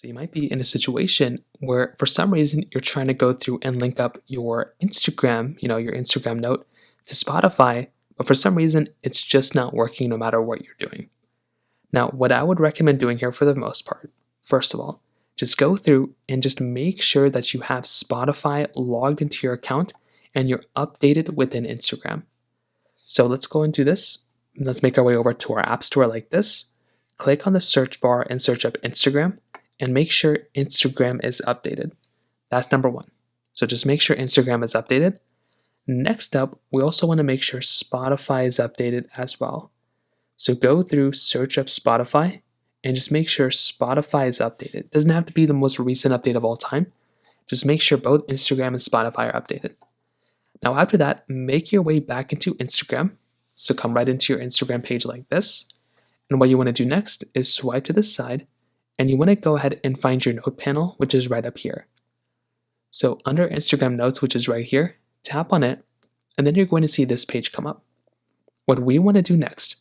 So you might be in a situation where for some reason you're trying to go through and link up your Instagram, your Instagram note to Spotify, but for some reason it's just not working no matter what you're doing. Now, what I would recommend doing here for the most part, first of all, just go through and just make sure that you have Spotify logged into your account and you're updated within Instagram. So let's go and do this. Let's make our way over to our App Store like this. Click on the search bar and search up Instagram and make sure Instagram is updated. That's number one. So just make sure Instagram is updated. Next up, we also want to make sure Spotify is updated as well. So go through, search up Spotify, and just make sure Spotify is updated. It doesn't have to be the most recent update of all time. Just make sure both Instagram and Spotify are updated. Now after that, make your way back into Instagram. So come right into your Instagram page like this. And what you want to do next is swipe to the side, and you want to go ahead and find your note panel, which is right up here. So under Instagram notes, which is right here, tap on it, and then you're going to see this page come up. What we want to do next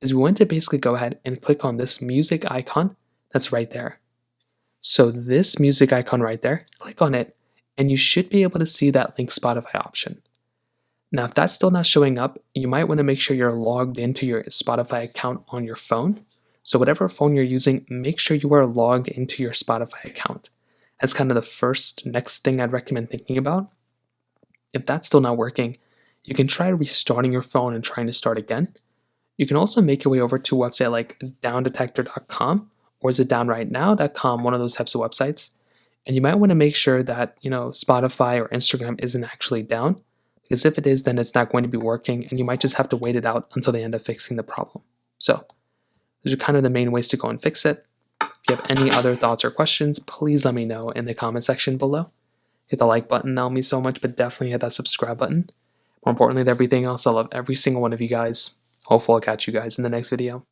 is we want to basically go ahead and click on this music icon that's right there. So this music icon right there, click on it, and you should be able to see that link Spotify option. Now, if that's still not showing up, you might want to make sure you're logged into your Spotify account on your phone. So whatever phone you're using, make sure you are logged into your Spotify account. That's kind of the first next thing I'd recommend thinking about. If that's still not working, you can try restarting your phone and trying to start again. You can also make your way over to a website like downdetector.com or is it downrightnow.com, one of those types of websites. And you might want to make sure that, Spotify or Instagram isn't actually down, because if it is, then it's not going to be working and you might just have to wait it out until they end up fixing the problem. So those are kind of the main ways to go and fix it. If you have any other thoughts or questions, please let me know in the comment section below. Hit the like button, that'll mean so much, but definitely hit that subscribe button. More importantly than everything else, I love every single one of you guys. Hopefully I'll catch you guys in the next video.